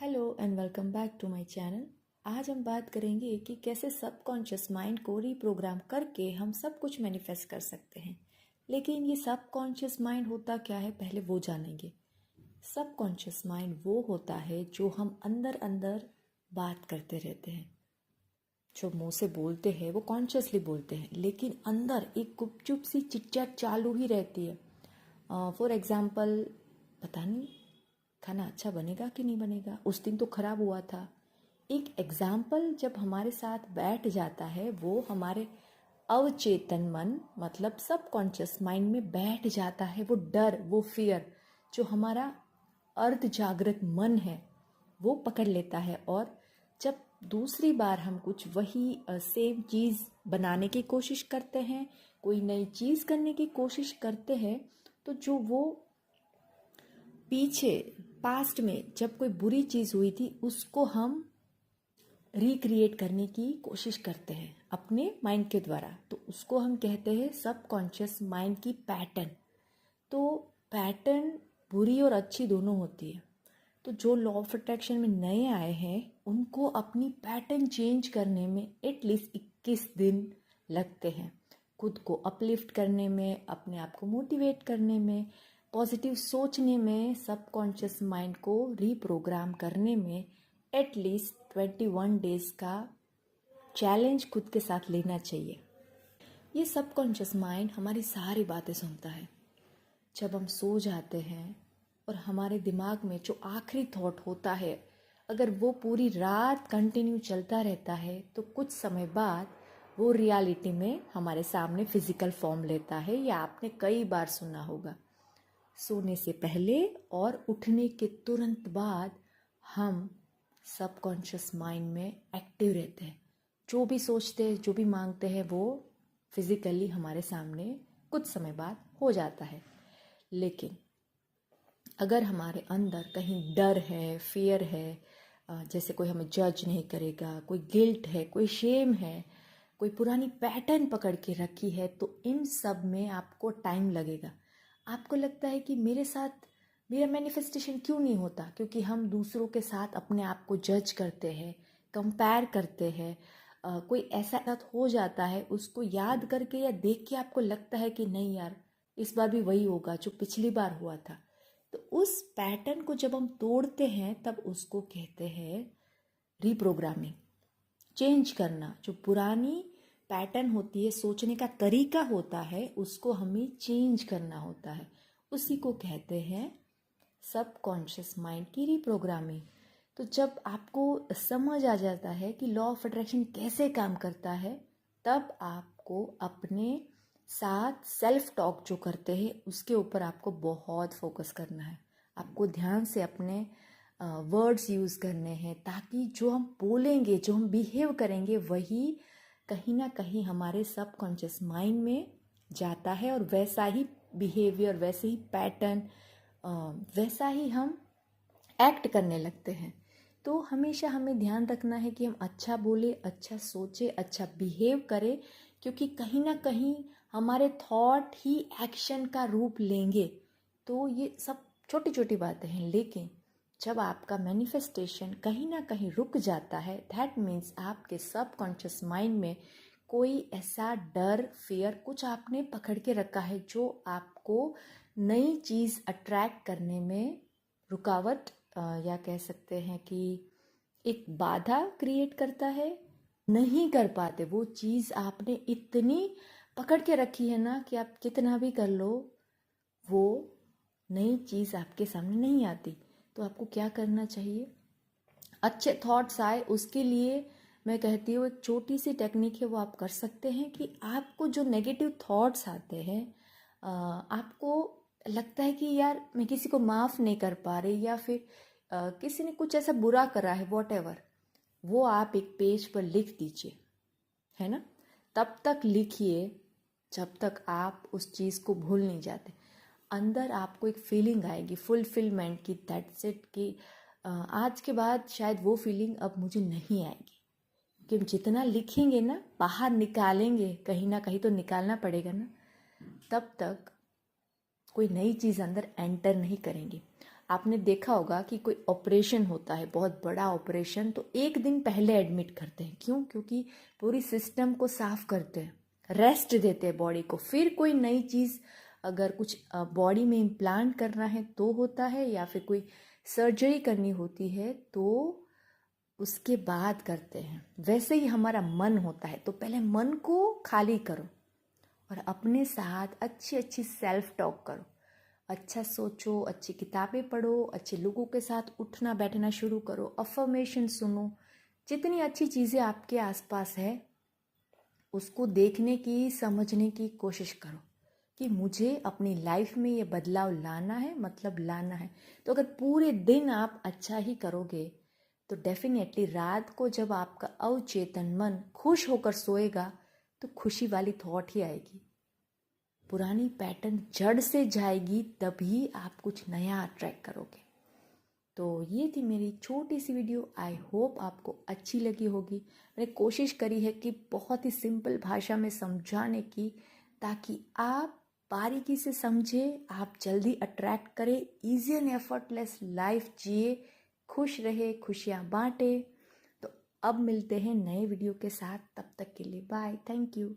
Hello and welcome back to my channel. आज हम बात करेंगे कि कैसे सबकॉन्शियस माइंड को रीप्रोग्राम करके हम सब कुछ मैनिफेस्ट कर सकते हैं। लेकिन ये सबकॉन्शियस माइंड होता क्या है, पहले वो जानेंगे। सबकॉन्शियस माइंड वो होता है जो हम अंदर अंदर बात करते रहते हैं। जो मुंह से बोलते हैं वो कॉन्शियसली बोलते हैं, लेकिन अंदर एक गुपचुप सी चिटचैट चालू ही रहती है। फॉर एग्जाम्पल, पता नहीं खाना अच्छा बनेगा कि नहीं बनेगा, उस दिन तो खराब हुआ था। एक एग्जाम्पल जब हमारे साथ बैठ जाता है वो हमारे अवचेतन मन मतलब सबकॉन्शियस माइंड में बैठ जाता है। वो डर, वो फियर जो हमारा अर्ध जागृत मन है वो पकड़ लेता है। और जब दूसरी बार हम कुछ वही सेम चीज़ बनाने की कोशिश करते हैं, कोई नई चीज़ करने की कोशिश करते हैं, तो जो वो पीछे पास्ट में जब कोई बुरी चीज़ हुई थी उसको हम रिक्रिएट करने की कोशिश करते हैं अपने माइंड के द्वारा। तो उसको हम कहते हैं सबकॉन्शियस माइंड की पैटर्न। तो पैटर्न बुरी और अच्छी दोनों होती है। तो जो लॉ ऑफ अट्रैक्शन में नए आए हैं उनको अपनी पैटर्न चेंज करने में एटलीस्ट 21 दिन लगते हैं। खुद को अपलिफ्ट करने में, अपने आप को मोटिवेट करने में, पॉजिटिव सोचने में, सबकॉन्शियस माइंड को रीप्रोग्राम करने में एटलीस्ट 21 डेज का चैलेंज खुद के साथ लेना चाहिए। ये सबकॉन्शियस माइंड हमारी सारी बातें सुनता है। जब हम सो जाते हैं और हमारे दिमाग में जो आखिरी थॉट होता है, अगर वो पूरी रात कंटिन्यू चलता रहता है तो कुछ समय बाद वो रियलिटी में हमारे सामने फिजिकल फॉर्म लेता है। या आपने कई बार सुना होगा, सोने से पहले और उठने के तुरंत बाद हम सबकॉन्शियस माइंड में एक्टिव रहते हैं। जो भी सोचते हैं, जो भी मांगते हैं, वो फिजिकली हमारे सामने कुछ समय बाद हो जाता है। लेकिन अगर हमारे अंदर कहीं डर है, फियर है, जैसे कोई हमें जज नहीं करेगा, कोई गिल्ट है, कोई शेम है, कोई पुरानी पैटर्न पकड़ के रखी है, तो इन सब में आपको टाइम लगेगा। आपको लगता है कि मेरे साथ मेरा मैनिफेस्टेशन क्यों नहीं होता, क्योंकि हम दूसरों के साथ अपने आप को जज करते हैं, कंपेयर करते हैं। कोई ऐसा साथ हो जाता है, उसको याद करके या देख के आपको लगता है कि नहीं यार, इस बार भी वही होगा जो पिछली बार हुआ था। तो उस पैटर्न को जब हम तोड़ते हैं तब उसको कहते हैं रीप्रोग्रामिंग। चेंज करना, जो पुरानी पैटर्न होती है, सोचने का तरीका होता है, उसको हमें चेंज करना होता है। उसी को कहते हैं सबकॉन्शियस माइंड की रीप्रोग्रामिंग। तो जब आपको समझ आ जाता है कि लॉ ऑफ अट्रैक्शन कैसे काम करता है, तब आपको अपने साथ सेल्फ टॉक जो करते हैं उसके ऊपर आपको बहुत फोकस करना है। आपको ध्यान से अपने वर्ड्स यूज़ करने हैं, ताकि जो हम बोलेंगे, जो हम बिहेव करेंगे, वही कहीं ना कहीं हमारे सबकॉन्शियस माइंड में जाता है और वैसा ही बिहेवियर, वैसे ही पैटर्न, वैसा ही हम एक्ट करने लगते हैं। तो हमेशा हमें ध्यान रखना है कि हम अच्छा बोले, अच्छा सोचे, अच्छा बिहेव करें, क्योंकि कहीं ना कहीं हमारे थॉट ही एक्शन का रूप लेंगे। तो ये सब छोटी छोटी बातें हैं, लेकिन जब आपका मैनिफेस्टेशन कहीं ना कहीं रुक जाता है, दैट मीन्स आपके सबकॉन्शियस माइंड में कोई ऐसा डर, फियर, कुछ आपने पकड़ के रखा है जो आपको नई चीज़ अट्रैक्ट करने में रुकावट या कह सकते हैं कि एक बाधा क्रिएट करता है। नहीं कर पाते वो चीज़, आपने इतनी पकड़ के रखी है ना कि आप कितना भी कर लो, वो नई चीज़ आपके सामने नहीं आती। तो आपको क्या करना चाहिए? अच्छे थॉट्स आए, उसके लिए मैं कहती हूँ एक छोटी सी टेक्निक है, वो आप कर सकते हैं कि आपको जो नेगेटिव थॉट्स आते हैं, आपको लगता है कि यार मैं किसी को माफ़ नहीं कर पा रही, या फिर किसी ने कुछ ऐसा बुरा करा है, वॉट एवर, वो आप एक पेज पर लिख दीजिए, है ना। तब तक लिखिए जब तक आप उस चीज़ को भूल नहीं जाते। अंदर आपको एक फीलिंग आएगी फुलफिलमेंट की, दैट्स इट, कि आज के बाद शायद वो फीलिंग अब मुझे नहीं आएगी। कि जितना लिखेंगे ना, बाहर निकालेंगे, कहीं ना कहीं तो निकालना पड़ेगा ना, तब तक कोई नई चीज़ अंदर एंटर नहीं करेंगी। आपने देखा होगा कि कोई ऑपरेशन होता है, बहुत बड़ा ऑपरेशन, तो एक दिन पहले एडमिट करते हैं। क्यों? क्योंकि पूरी सिस्टम को साफ करते हैं, रेस्ट देते हैं बॉडी को। फिर कोई नई चीज़ अगर कुछ बॉडी में इम्प्लांट करना है तो होता है, या फिर कोई सर्जरी करनी होती है तो उसके बाद करते हैं। वैसे ही हमारा मन होता है, तो पहले मन को खाली करो और अपने साथ अच्छी अच्छी सेल्फ टॉक करो। अच्छा सोचो, अच्छी किताबें पढ़ो, अच्छे लोगों के साथ उठना बैठना शुरू करो, अफर्मेशन सुनो। जितनी अच्छी चीज़ें आपके आसपास है उसको देखने की, समझने की कोशिश करो कि मुझे अपनी लाइफ में ये बदलाव लाना है, मतलब लाना है। तो अगर पूरे दिन आप अच्छा ही करोगे तो डेफिनेटली रात को जब आपका अवचेतन मन खुश होकर सोएगा तो खुशी वाली थॉट ही आएगी। पुरानी पैटर्न जड़ से जाएगी, तभी आप कुछ नया अट्रैक्ट करोगे। तो ये थी मेरी छोटी सी वीडियो। आई होप आपको अच्छी लगी होगी। मैंने कोशिश करी है कि बहुत ही सिंपल भाषा में समझाने की, ताकि आप बारीकी से समझे, आप जल्दी अट्रैक्ट करें, ईजी एंड एफर्टलेस लाइफ जिए, खुश रहे, खुशियाँ बांटे। तो अब मिलते हैं नए वीडियो के साथ, तब तक के लिए बाय, थैंक यू।